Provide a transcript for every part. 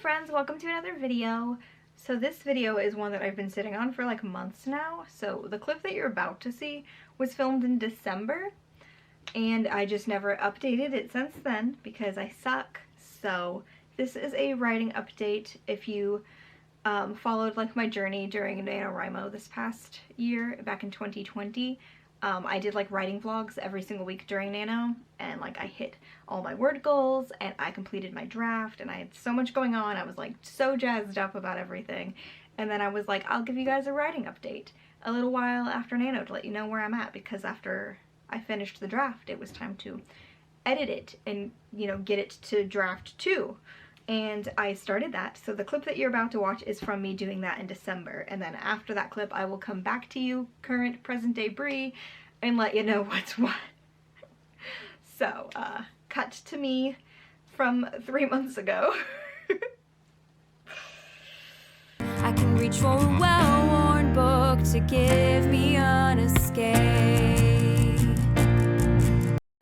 friends, welcome to another video. So this video is one that I've been sitting on for like months now. So the clip that you're about to see was filmed in December and I just never updated it since then because I suck. So this is a writing update. If you followed like my journey during NaNoWriMo this past year, back in 2020, I did like writing vlogs every single week during Nano, and like I hit all my word goals and I completed my draft and I had so much going on. I was like so jazzed up about everything, and then I was like, I'll give you guys a writing update a little while after Nano to let you know where I'm at, because after I finished the draft it was time to edit it and, you know, get it to draft 2. And I started that. So the clip that you're about to watch is from me doing that in December. And then after that clip, I will come back to you, current present day Brie, and let you know what's what. So, cut to me from 3 months ago. I can reach for a well-worn book to give me an escape.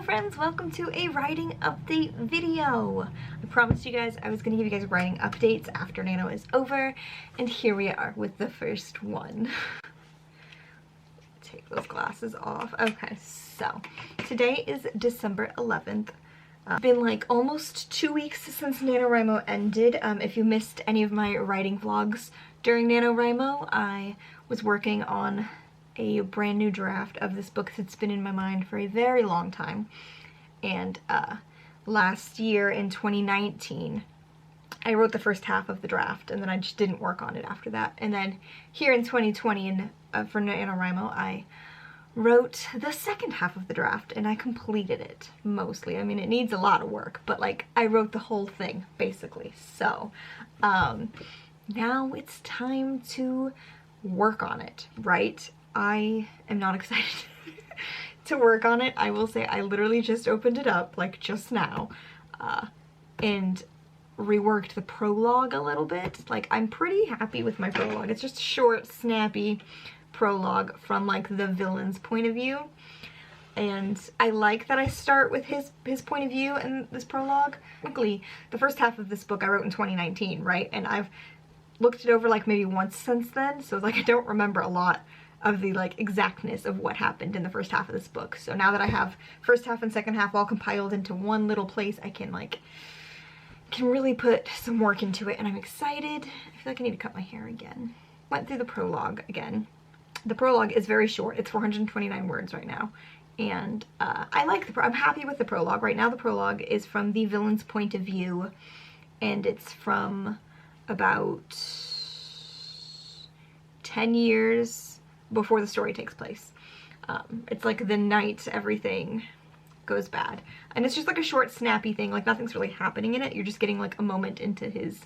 Friends, welcome to a writing update video. I promised you guys I was going to give you guys writing updates after Nano is over, and here we are with the first one. Take those glasses off. Okay, so today is December 11th. It's been like almost 2 weeks since NaNoWriMo ended. If you missed any of my writing vlogs during NaNoWriMo, I was working on a brand new draft of this book that's been in my mind for a very long time. And last year in 2019 I wrote the first half of the draft, and then I just didn't work on it after that. And then here in 2020 for NaNoWriMo I wrote the second half of the draft and I completed it mostly. I mean, it needs a lot of work, but like I wrote the whole thing basically. So now it's time to work on it, right? I am not excited to work on it. I will say I literally just opened it up like just now and reworked the prologue a little bit. Like, I'm pretty happy with my prologue. It's just a short, snappy prologue from like the villain's point of view, and I like that I start with his point of view in this prologue. Technically, the first half of this book I wrote in 2019, right? And I've looked it over like maybe once since then, so like I don't remember a lot of the like exactness of what happened in the first half of this book. So now that I have first half and second half all compiled into one little place, I can really put some work into it, and I'm excited. I feel like I need to cut my hair again. Went through the prologue again. The prologue is very short. It's 429 words right now, and I like I'm happy with the prologue. Right now the prologue is from the villain's point of view, and it's from about 10 years before the story takes place. It's like the night everything goes bad, and it's just like a short snappy thing. Like nothing's really happening in it. You're just getting like a moment into his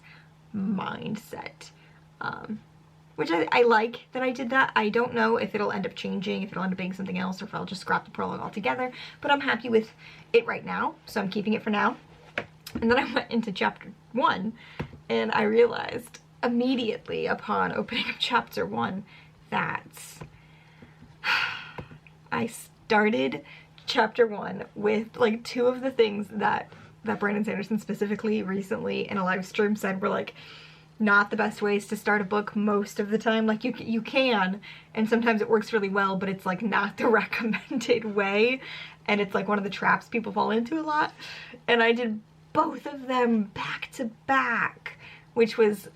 mindset, which I like that I did that. I don't know if it'll end up changing, if it'll end up being something else, or if I'll just scrap the prologue altogether, but I'm happy with it right now, so I'm keeping it for now. And then I went into chapter 1 and I realized immediately upon opening up chapter 1 that I started chapter 1 with like 2 of the things that Brandon Sanderson specifically recently in a live stream said were like not the best ways to start a book most of the time. Like you can, and sometimes it works really well, but it's like not the recommended way, and it's like one of the traps people fall into a lot. And I did both of them back to back, which was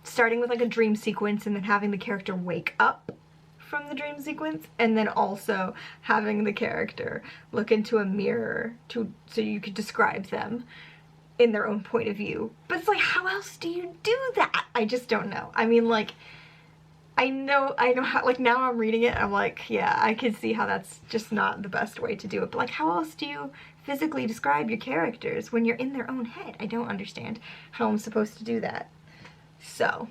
starting with like a dream sequence and then having the character wake up from the dream sequence, and then also having the character look into a mirror so you could describe them in their own point of view. But it's like, how else do you do that? I just don't know. I mean, like, I know how, like, now I'm reading it, I'm like, yeah, I can see how that's just not the best way to do it. But like, how else do you physically describe your characters when you're in their own head? I don't understand how I'm supposed to do that. So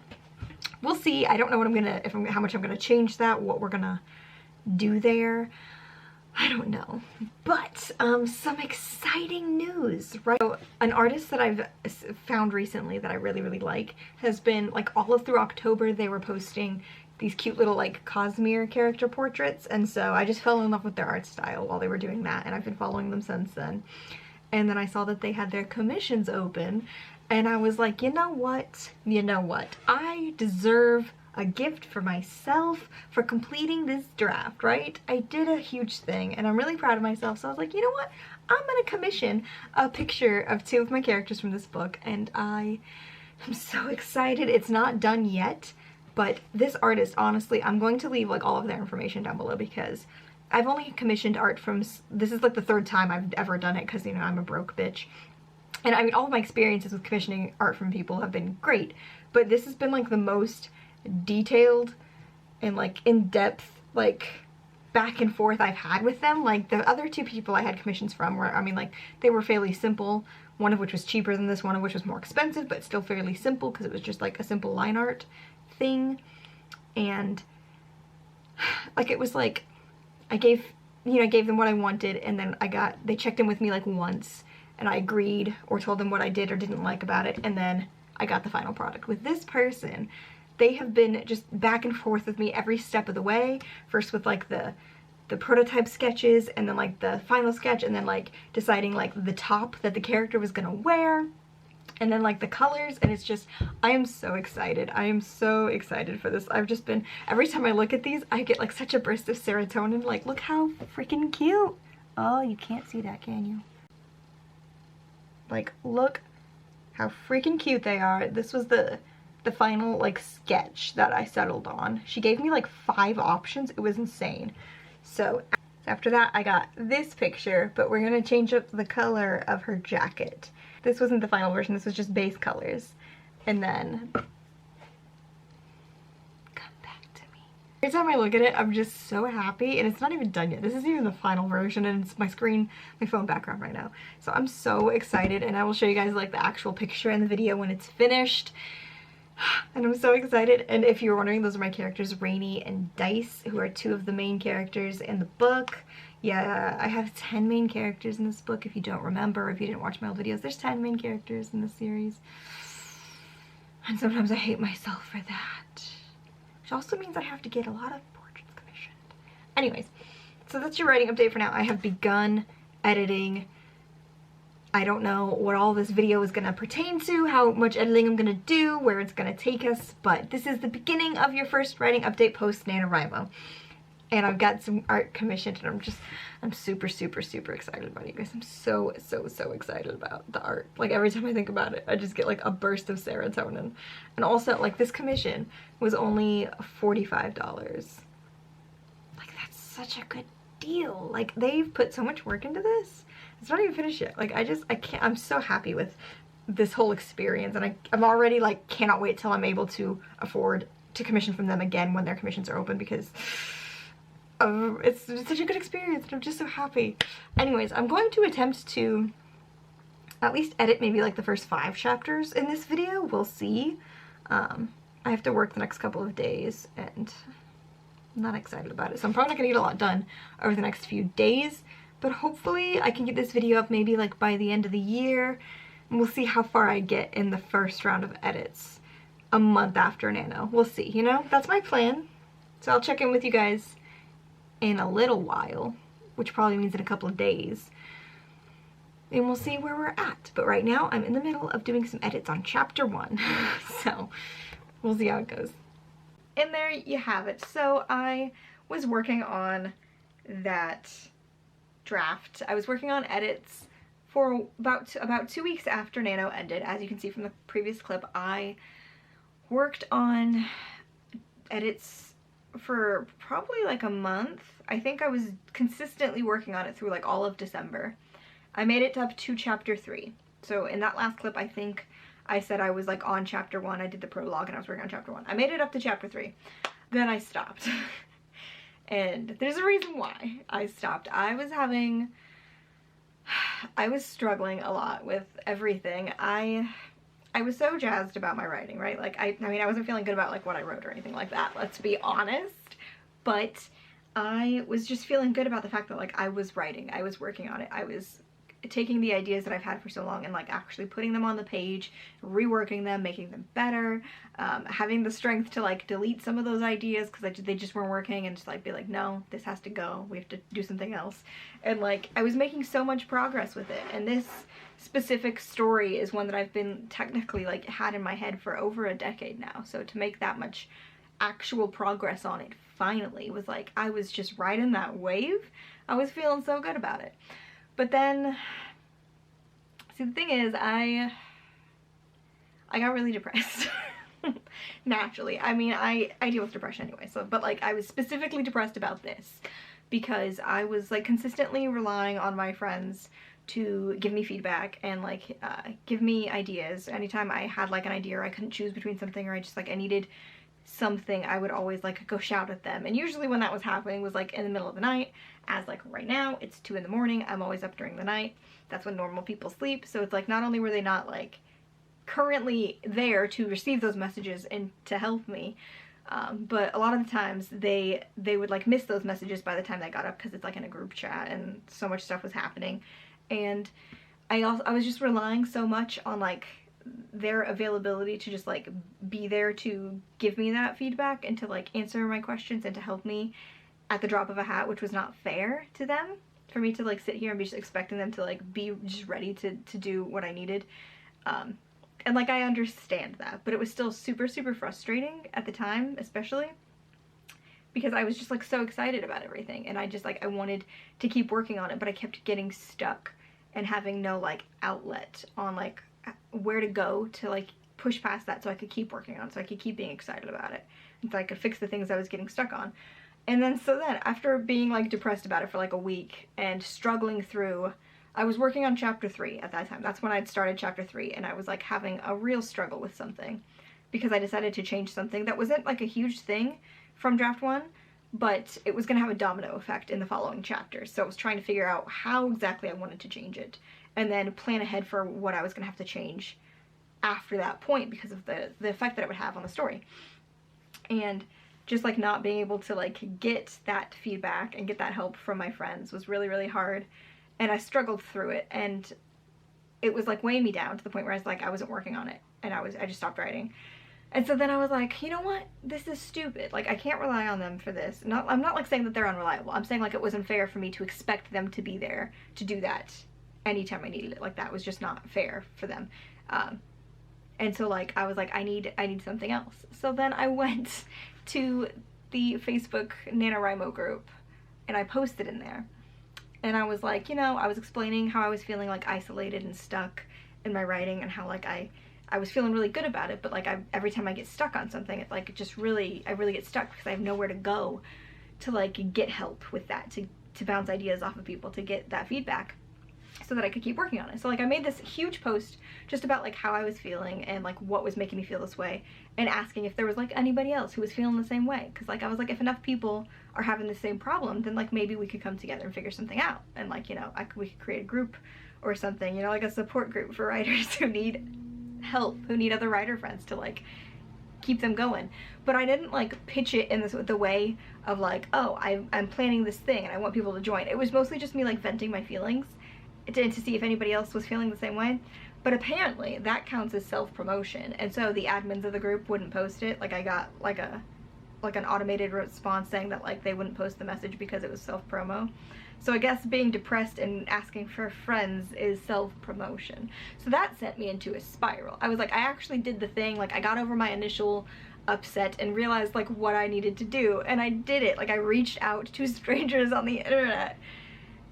we'll see. I don't know what how much I'm gonna change that, what we're gonna do there. I don't know. But some exciting news, right? So an artist that I've found recently that I really like has been like all through October they were posting these cute little like Cosmere character portraits, and so I just fell in love with their art style while they were doing that, and I've been following them since then. And then I saw that they had their commissions open, And I was like, you know what? I deserve a gift for myself for completing this draft, right? I did a huge thing and I'm really proud of myself. So I was like, you know what? I'm gonna commission a picture of 2 of my characters from this book, and I am so excited. It's not done yet, but this artist, honestly, I'm going to leave like all of their information down below because I've only commissioned art from, this is like the 3rd time I've ever done it because, you know, I'm a broke bitch. And I mean, all of my experiences with commissioning art from people have been great, but this has been like the most detailed and like in-depth, like back and forth I've had with them. Like the other 2 people I had commissions from were, I mean, like they were fairly simple, one of which was cheaper than this, one of which was more expensive, but still fairly simple because it was just like a simple line art thing. And like it was like I gave them what I wanted, and then they checked in with me like once and I agreed or told them what I did or didn't like about it, and then I got the final product. With this person, they have been just back and forth with me every step of the way. First with like the prototype sketches, and then like the final sketch, and then like deciding like the top that the character was gonna wear, and then like the colors. And it's just, I am so excited. I am so excited for this. I've just been, every time I look at these, I get like such a burst of serotonin. Like, look how freaking cute. Oh, you can't see that, can you? Like, look how freaking cute they are. This was the final like sketch that I settled on. She gave me like 5 options. It was insane. So after that I got this picture, but we're gonna change up the color of her jacket. This wasn't the final version, this was just base colors. And then come back to me. Every time I look at it, I'm just so happy, and it's not even done yet. This isn't even the final version, and it's my phone background right now. So I'm so excited, and I will show you guys like the actual picture in the video when it's finished. And I'm so excited. And if you're wondering, those are my characters, Rainy and Dice, who are 2 of the main characters in the book. Yeah, I have 10 main characters in this book. If you don't remember, if you didn't watch my old videos, there's 10 main characters in this series. And sometimes I hate myself for that. Which also means I have to get a lot of portraits commissioned. Anyways, so that's your writing update for now. I have begun editing. I don't know what all this video is going to pertain to, how much editing I'm going to do, where it's going to take us, but this is the beginning of your first writing update post NaNoWriMo. And I've got some art commissioned, and I'm super, super, super excited about it, you guys. I'm so excited about the art. Like, every time I think about it, I just get like a burst of serotonin. And also, like, this commission was only $45. Like, that's such a good deal. Like, they've put so much work into this. It's not even finished yet. Like, I can't, I'm so happy with this whole experience, and I'm already like cannot wait till I'm able to afford to commission from them again when their commissions are open, because it's such a good experience, and I'm just so happy. Anyways, I'm going to attempt to at least edit maybe like the first 5 chapters in this video. We'll see. I have to work the next couple of days, and I'm not excited about it, so I'm probably not gonna get a lot done over the next few days. But hopefully I can get this video up maybe like by the end of the year, and we'll see how far I get in the first round of edits a month after Nano. We'll see, you know? That's my plan. So I'll check in with you guys in a little while, which probably means in a couple of days, and we'll see where we're at. But right now I'm in the middle of doing some edits on chapter 1, so we'll see how it goes. And there you have it. So I was working on that draft. I was working on edits for about 2 weeks after Nano ended. As you can see from the previous clip, I worked on edits for probably like a month. I think I was consistently working on it through like all of December. I made it up to chapter 3. So in that last clip, I think I said I was like on chapter 1. I did the prologue and I was working on chapter 1. I made it up to chapter 3. Then I stopped. And there's a reason why I stopped. I was struggling a lot with everything. I was so jazzed about my writing, right? Like, I mean, I wasn't feeling good about like what I wrote or anything like that, let's be honest. But I was just feeling good about the fact that like I was writing, I was working on it, I was taking the ideas that I've had for so long and like actually putting them on the page, reworking them, making them better, having the strength to like delete some of those ideas because they just weren't working, and just like be like, no, this has to go, we have to do something else. And like I was making so much progress with it, and this specific story is one that I've been technically like had in my head for over a decade now. So to make that much actual progress on it finally was like, I was just riding that wave. I was feeling so good about it. But then, see, the thing is, I got really depressed. Naturally. I mean, I deal with depression anyway, so, but like I was specifically depressed about this because I was like consistently relying on my friends to give me feedback and like give me ideas. Anytime I had like an idea or I couldn't choose between something, or I just like I needed something, I would always like go shout at them. And usually when that was happening was like in the middle of the night, as like right now it's 2 in the morning. I'm always up during the night. That's when normal people sleep. So it's like not only were they not like currently there to receive those messages and to help me, but a lot of the times they would like miss those messages by the time they got up because it's like in a group chat and so much stuff was happening. And I was just relying so much on like their availability to just like be there to give me that feedback and to like answer my questions and to help me at the drop of a hat, which was not fair to them, for me to like sit here and be just expecting them to like be just ready to do what I needed. And like I understand that, but it was still super frustrating at the time, especially because I was just like so excited about everything, and I just like I wanted to keep working on it, but I kept getting stuck and having no like outlet on like where to go to like push past that so I could keep working on it, so I could keep being excited about it, and so I could fix the things I was getting stuck on. And then after being like depressed about it for like a week and struggling through, I was working on chapter 3 at that time. That's when I'd started chapter 3, and I was like having a real struggle with something because I decided to change something that wasn't like a huge thing from draft 1, but it was going to have a domino effect in the following chapters. So I was trying to figure out how exactly I wanted to change it, and then plan ahead for what I was going to have to change after that point because of the effect that it would have on the story. And just like not being able to like get that feedback and get that help from my friends was really hard, and I struggled through it, and it was like weighing me down to the point where I was like I wasn't working on it, and I just stopped writing. And so then I was like, you know what, this is stupid, like I can't rely on them for this. I'm not like saying that they're unreliable, I'm saying like it wasn't fair for me to expect them to be there to do that anytime I needed it. Like that was just not fair for them. And so like I was like, I need something else. So then I went to the Facebook NaNoWriMo group and I posted in there, and I was like, you know, I was explaining how I was feeling like isolated and stuck in my writing, and how like I was feeling really good about it, but like every time I get stuck on something, it like just really, I really get stuck because I have nowhere to go to like get help with that, to bounce ideas off of people, to get that feedback so that I could keep working on it. So like I made this huge post just about like how I was feeling and like what was making me feel this way, and asking if there was like anybody else who was feeling the same way, because like I was like, if enough people are having the same problem, then like maybe we could come together and figure something out, and like, you know, we could create a group or something, you know, like a support group for writers who need help, who need other writer friends to like keep them going. But I didn't like pitch it in the way of like, oh, I'm planning this thing and I want people to join. It was mostly just me like venting my feelings to see if anybody else was feeling the same way. But apparently that counts as self-promotion, and so the admins of the group wouldn't post it. Like I got like an automated response saying that like they wouldn't post the message because it was self-promo. So I guess being depressed and asking for friends is self-promotion. So that sent me into a spiral. I was like, I actually did the thing, like I got over my initial upset and realized like what I needed to do, and I did it. Like I reached out to strangers on the internet,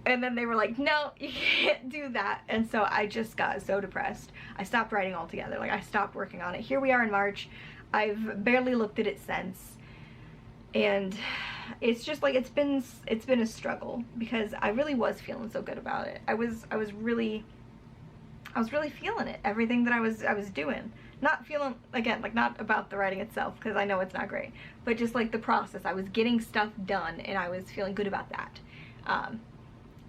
and then they were like, no, you can't do that. And so I just got so depressed. I stopped writing altogether. Like I stopped working on it. Here we are in March. I've barely looked at it since. And it's just like, it's been a struggle because I really was feeling so good about it. I was really feeling it. Everything that I was doing. Not feeling, again, like not about the writing itself, because I know it's not great, but just like the process. I was getting stuff done and I was feeling good about that.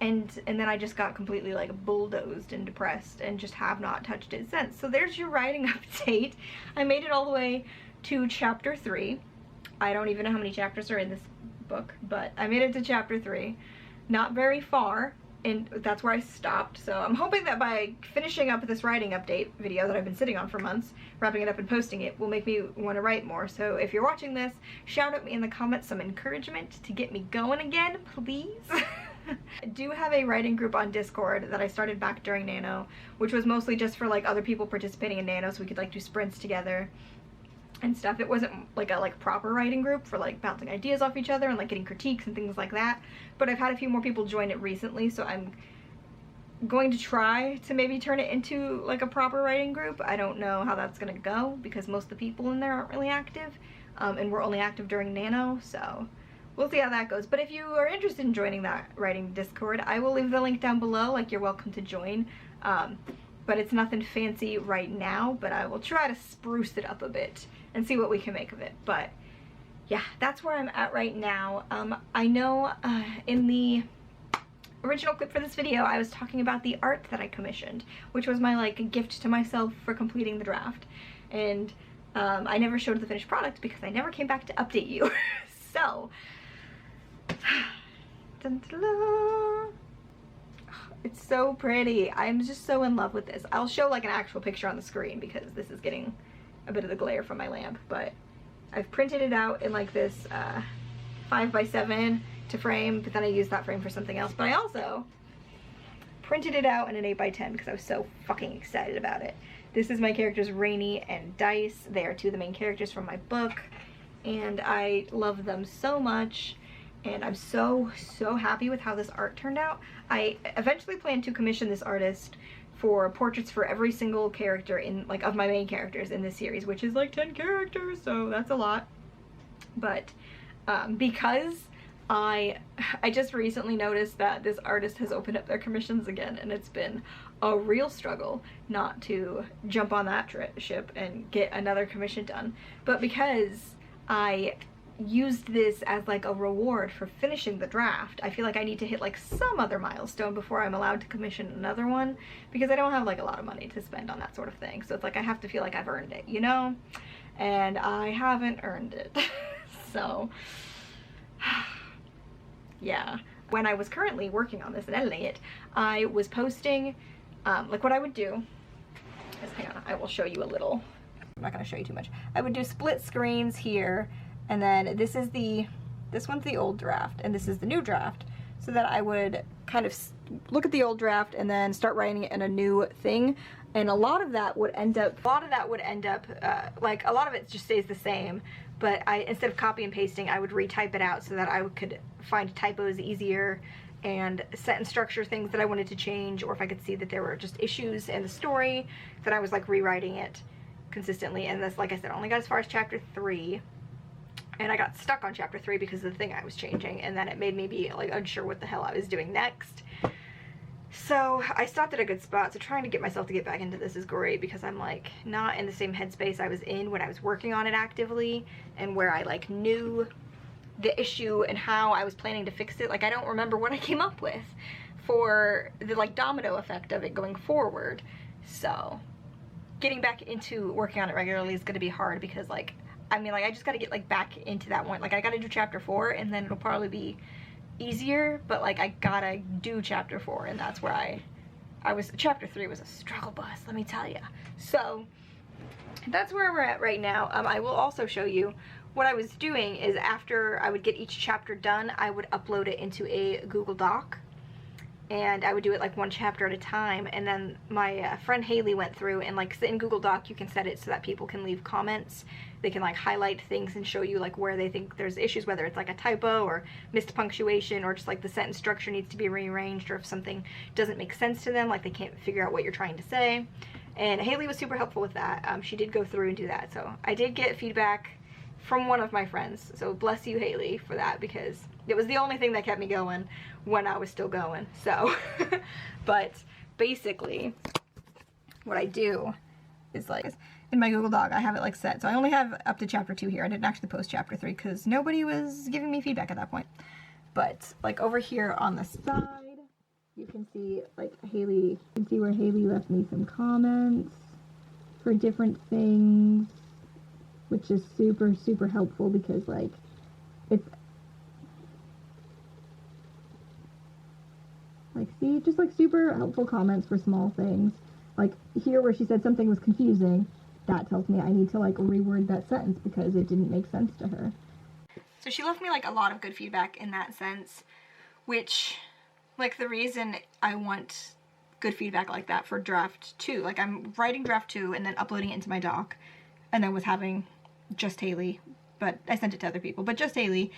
And then I just got completely like bulldozed and depressed and just have not touched it since. So there's your writing update. I made it all the way to chapter 3. I don't even know how many chapters are in this book, but I made it to chapter 3. Not very far. and that's where I stopped. So I'm hoping that by finishing up this writing update video that I've been sitting on for months, wrapping it up and posting it, will make me want to write more. So if you're watching this, shout at me in the comments some encouragement to get me going again, please. I do have a writing group on Discord that I started back during Nano, which was mostly just for like other people participating in Nano, so we could like do sprints together and stuff. It wasn't like a proper writing group for like bouncing ideas off each other and like getting critiques and things like that. But I've had a few more people join it recently, so I'm going to try to maybe turn it into like a proper writing group. I don't know how that's gonna go because most of the people in there aren't really active, and we're only active during Nano, so we'll see how that goes. But if you are interested in joining that writing Discord, I will leave the link down below. Like, you're welcome to join. But it's nothing fancy right now, but I will try to spruce it up a bit and see what we can make of it. But yeah, that's where I'm at right now. I know in the original clip for this video, I was talking about the art that I commissioned, which was my like gift to myself for completing the draft. And I never showed the finished product because I never came back to update you. So, dun, dun, dun. It's so pretty. I'm just so in love with this. I'll show like an actual picture on the screen because this is getting a bit of the glare from my lamp, but I've printed it out in like this 5x7 to frame, but then I used that frame for something else. But I also printed it out in an 8x10 because I was so fucking excited about it. This is my characters Rainy and Dice. They are two of the main characters from my book, and I love them so much. And I'm so happy with how this art turned out. I eventually plan to commission this artist for portraits for every single character in like of my main characters in this series, which is like 10 characters, so that's a lot. But because I just recently noticed that this artist has opened up their commissions again, and it's been a real struggle not to jump on that ship and get another commission done. But because I used this as like a reward for finishing the draft, I feel like I need to hit like some other milestone before I'm allowed to commission another one, because I don't have like a lot of money to spend on that sort of thing. So it's like I have to feel like I've earned it, you know? And I haven't earned it. So yeah. When I was currently working on this and editing it, I was posting like what I would do is, hang on, I will show you a little. I'm not gonna show you too much. I would do split screens here, and then this one's the old draft and this is the new draft, so that I would kind of look at the old draft and then start writing it in a new thing. And a lot of that would end up like a lot of it just stays the same, but instead of copy and pasting, I would retype it out so that I could find typos easier and sentence structure things that I wanted to change, or if I could see that there were just issues in the story, then I was like rewriting it consistently. And this, like I said, only got as far as chapter 3. And I got stuck on chapter 3 because of the thing I was changing, and then it made me be like unsure what the hell I was doing next. So I stopped at a good spot, so trying to get myself to get back into this is great, because I'm like not in the same headspace I was in when I was working on it actively, and where I like knew the issue and how I was planning to fix it. Like, I don't remember what I came up with for the like domino effect of it going forward. So getting back into working on it regularly is going to be hard, because like, I mean, like, I just got to get like back into that one. Like, I got to do chapter 4 and then it'll probably be easier, but like I gotta do chapter 4, and that's where I was. Chapter 3 was a struggle bus, let me tell you. So that's where we're at right now. I will also show you what I was doing is, after I would get each chapter done, I would upload it into a Google Doc, and I would do it like one chapter at a time. And then my friend Haley went through and like in Google Doc you can set it so that people can leave comments. They can like highlight things and show you like where they think there's issues, whether it's like a typo or missed punctuation, or just like the sentence structure needs to be rearranged, or if something doesn't make sense to them, like they can't figure out what you're trying to say. And Haley was super helpful with that. She did go through and do that. So I did get feedback from one of my friends, so bless you, Haley, for that, because it was the only thing that kept me going when I was still going. So but basically what I do is, like, in my Google Doc I have it like set, so I only have up to chapter 2 here. I didn't actually post chapter 3 because nobody was giving me feedback at that point. But like over here on the side you can see like Haley, you can see where Haley left me some comments for different things, which is super helpful, because like it's Like, see, just like super helpful comments for small things. Like here where she said something was confusing, that tells me I need to like reword that sentence because it didn't make sense to her. So she left me like a lot of good feedback in that sense, which, like, the reason I want good feedback like that for draft 2, like I'm writing draft 2 and then uploading it into my doc, and then was having just Haley, but I sent it to other people, but just Haley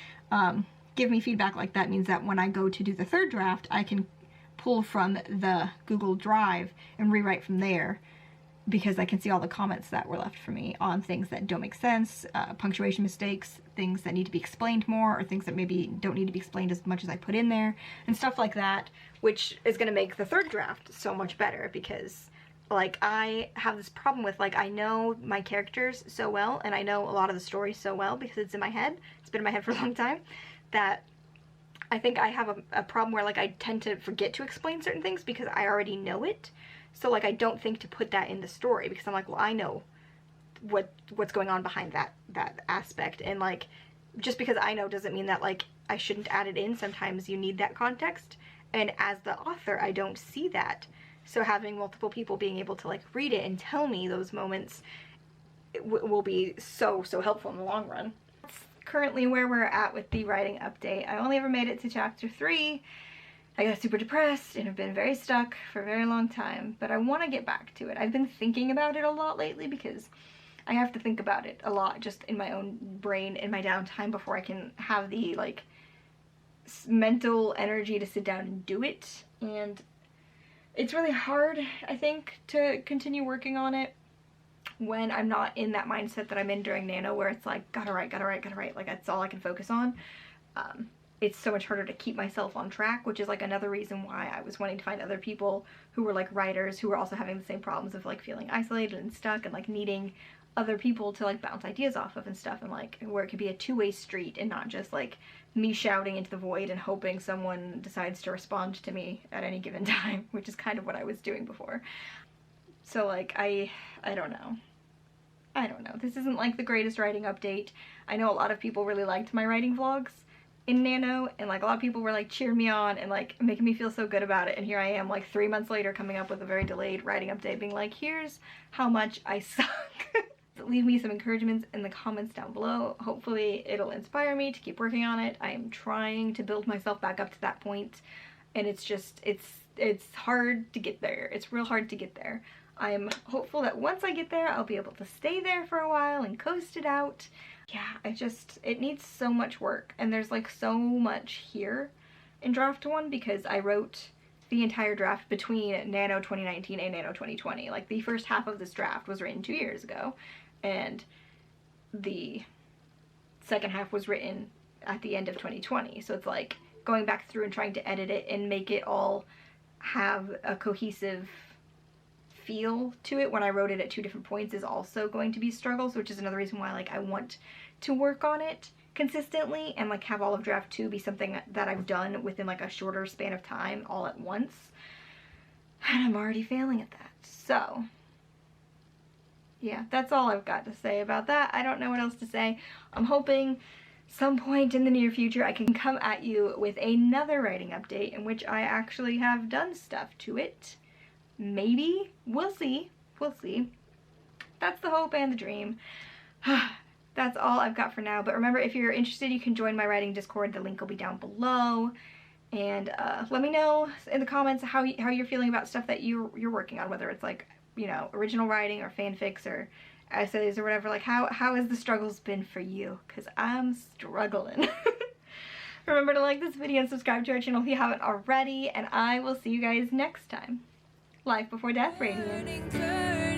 give me feedback like that means that when I go to do the third draft, I can pull from the Google Drive and rewrite from there, because I can see all the comments that were left for me on things that don't make sense, punctuation mistakes, things that need to be explained more, or things that maybe don't need to be explained as much as I put in there, and stuff like that, which is going to make the third draft so much better, because like I have this problem with, like, I know my characters so well, and I know a lot of the story so well because it's in my head, it's been in my head for a long time, that I think I have a problem where, like, I tend to forget to explain certain things because I already know it. So, like, I don't think to put that in the story because I'm like, well, I know what's going on behind that aspect. And, like, just because I know doesn't mean that, like, I shouldn't add it in. Sometimes you need that context. And as the author, I don't see that. So having multiple people being able to, like, read it and tell me those moments will be so helpful in the long run. That's currently where we're at with the writing update. I only ever made it to chapter 3. I got super depressed and have been very stuck for a very long time, but I want to get back to it. I've been thinking about it a lot lately because I have to think about it a lot just in my own brain in my downtime before I can have the, like, mental energy to sit down and do it. And it's really hard, I think, to continue working on it when I'm not in that mindset that I'm in during Nano, where it's like, gotta write, like that's all I can focus on. It's so much harder to keep myself on track, which is like another reason why I was wanting to find other people who were like writers who were also having the same problems of like feeling isolated and stuck and like needing other people to like bounce ideas off of and stuff, and like where it could be a two-way street and not just like me shouting into the void and hoping someone decides to respond to me at any given time, which is kind of what I was doing before. So like I don't know. This isn't like the greatest writing update. I know a lot of people really liked my writing vlogs in Nano, and like a lot of people were like cheering me on and like making me feel so good about it, and here I am like 3 months later coming up with a very delayed writing update being like, here's how much I suck. Leave me some encouragements in the comments down below. Hopefully it'll inspire me to keep working on it. I am trying to build myself back up to that point, and it's just it's hard to get there. It's real hard to get there. I'm hopeful that once I get there I'll be able to stay there for a while and coast it out. Yeah, it needs so much work, and there's like so much here in draft 1 because I wrote the entire draft between Nano 2019 and Nano 2020. Like the first half of this draft was written 2 years ago, and the second half was written at the end of 2020. So it's like going back through and trying to edit it and make it all have a cohesive feel to it when I wrote it at 2 different points is also going to be struggles, which is another reason why like I want to work on it consistently and like have all of draft 2 be something that I've done within like a shorter span of time all at once, and I'm already failing at that. So yeah, that's all I've got to say about that. I don't know what else to say. I'm hoping some point in the near future I can come at you with another writing update in which I actually have done stuff to it. Maybe. We'll see. We'll see. That's the hope and the dream. That's all I've got for now. But remember, if you're interested, you can join my writing Discord. The link will be down below. And let me know in the comments how you're feeling about stuff that you're working on, whether it's like, you know, original writing or fanfics or essays or whatever. Like how has the struggles been for you? Because I'm struggling. Remember to like this video and subscribe to our channel if you haven't already. And I will see you guys next time. Life Before Death Radio.